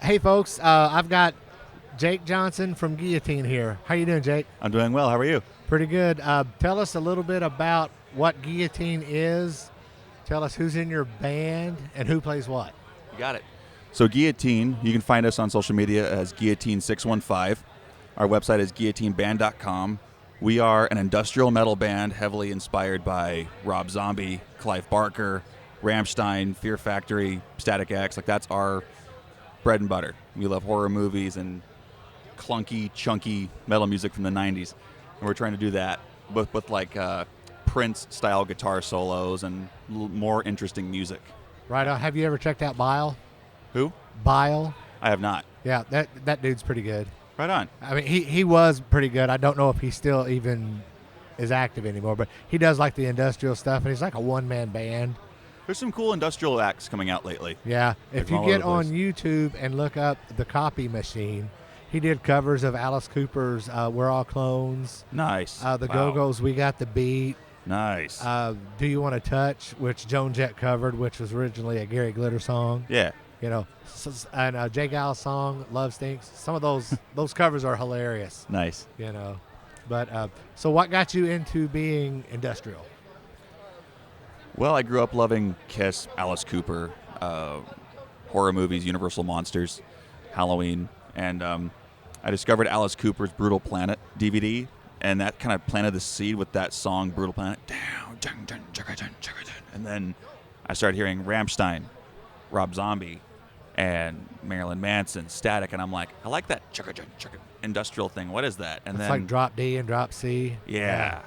Hey, folks, I've got Jake Johnson from Guillotine here. How you doing, Jake? I'm doing well. How are you? Pretty good. Tell us a little bit about what Guillotine is. Tell us who's in your band and who plays what. You got it. So Guillotine, you can find us on social media as Guillotine615. Our website is guillotineband.com. We are an industrial metal band heavily inspired by Rob Zombie, Clive Barker, Rammstein, Fear Factory, Static X. Like, that's our bread and butter. We love horror movies and clunky, chunky metal music from the 90s. And we're trying to do that with like Prince-style guitar solos and more interesting music. Right on. Have you ever checked out Bile? Who? Bile? I have not. Yeah, that dude's pretty good. Right on. I mean, he was pretty good. I don't know if he still even is active anymore, but he does like the industrial stuff, and he's like a one-man band. There's some cool industrial acts coming out lately. Yeah. If you get on YouTube and look up The Copy Machine, he did covers of Alice Cooper's We're All Clones. Nice. The Go-Go's We Got the Beat. Nice. Do You Want to Touch, which Joan Jett covered, which was originally a Gary Glitter song. Yeah. You know, and Jay Giles' song, Love Stinks. Some of those covers are hilarious. Nice. You know. But so what got you into being industrial? Well, I grew up loving Kiss, Alice Cooper, horror movies, Universal Monsters, Halloween, and I discovered Alice Cooper's Brutal Planet DVD, and that kind of planted the seed with that song, Brutal Planet. And then I started hearing Rammstein, Rob Zombie, and Marilyn Manson, Static, and I'm like, I like that industrial thing. What is that? And it's then like Drop D and Drop C. Yeah.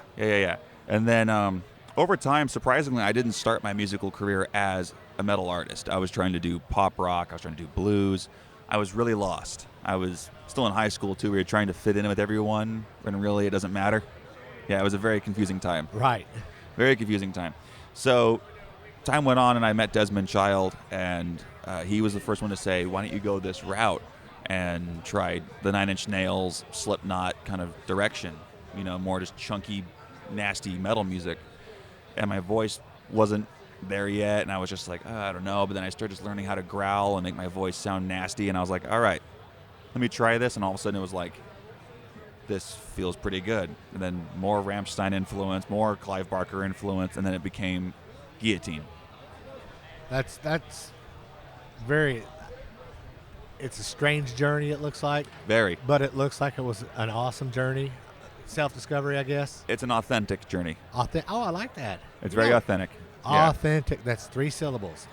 And then over time, surprisingly, I didn't start my musical career as a metal artist. I was trying to do pop rock. I was trying to do blues. I was really lost. I was still in high school, too. We were trying to fit in with everyone, when really it doesn't matter. Yeah, it was a very confusing time. Right. Very confusing time. So time went on, and I met Desmond Child, and he was the first one to say, why don't you go this route and try the Nine Inch Nails, Slipknot kind of direction, you know, more just chunky, nasty metal music. And my voice wasn't there yet, and I was just like, I don't know. But then I started just learning how to growl and make my voice sound nasty, and I was like, all right, let me try this. And all of a sudden it was like, this feels pretty good. And then more Rammstein influence, more Clive Barker influence, and then it became Guillotine. That's very, it's a strange journey, it looks like. Very. But it looks like it was an awesome journey. Self-discovery, I guess. It's an authentic journey. Oh, I like that. It's very authentic. Authentic. Yeah. That's 3 syllables.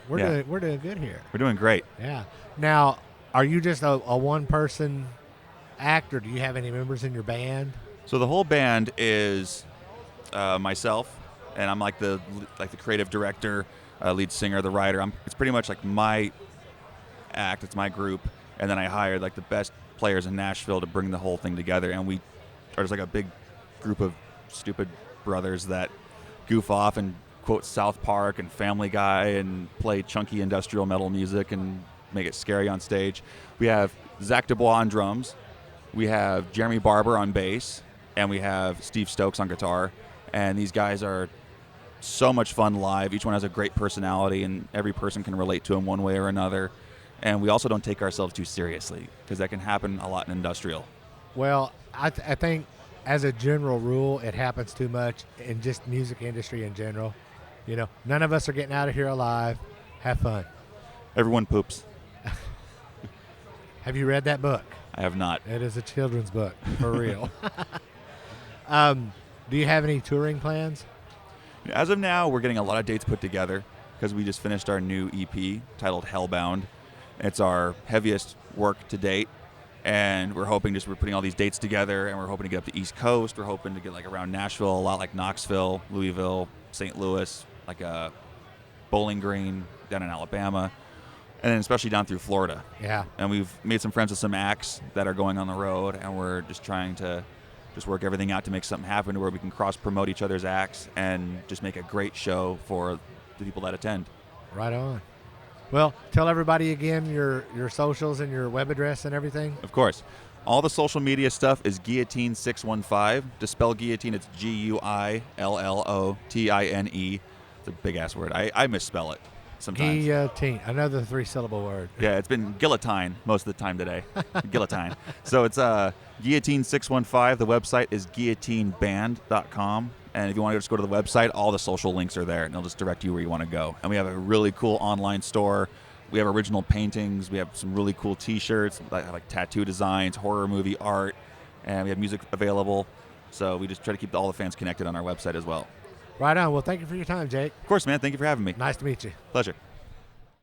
We're doing good here. We're doing great. Yeah. Now, are you just a one-person act, or do you have any members in your band? So the whole band is myself, and I'm like the creative director, lead singer, the writer. It's pretty much like my act. It's my group, and then I hired like the best players in Nashville to bring the whole thing together, and we are just like a big group of stupid brothers that goof off and quote South Park and Family Guy and play chunky industrial metal music and make it scary on stage. We have Zach Dubois on drums, we have Jeremy Barber on bass, and we have Steve Stokes on guitar. And these guys are so much fun live. Each one has a great personality, and every person can relate to them one way or another. And we also don't take ourselves too seriously, because that can happen a lot in industrial. Well, I think as a general rule, it happens too much in just music industry in general. You know, none of us are getting out of here alive. Have fun. Everyone poops. Have you read that book? I have not. It is a children's book, for real. Do you have any touring plans? As of now, we're getting a lot of dates put together, because we just finished our new EP titled Hellbound. It's our heaviest work to date. And we're putting all these dates together, and we're hoping to get up the East Coast. We're hoping to get like around Nashville, a lot like Knoxville, Louisville, St. Louis, like a Bowling Green down in Alabama, and then especially down through Florida. Yeah. And we've made some friends with some acts that are going on the road, and we're just trying to work everything out to make something happen to where we can cross-promote each other's acts and just make a great show for the people that attend. Right on. Well, tell everybody again your socials and your web address and everything. Of course. All the social media stuff is Guillotine615. To spell guillotine, it's Guillotine. It's a big-ass word. I misspell it. sometimes. Guillotine, another 3-syllable word. Yeah, it's been Guillotine most of the time today. Guillotine. So it's Guillotine 615. The website is guillotineband.com. And if you want to just go to the website, all the social links are there, and it'll just direct you where you want to go. And we have a really cool online store. We have original paintings. We have some really cool T-shirts, like tattoo designs, horror movie art, and we have music available. So we just try to keep all the fans connected on our website as well. Right on. Well, thank you for your time, Jake. Of course, man. Thank you for having me. Nice to meet you. Pleasure.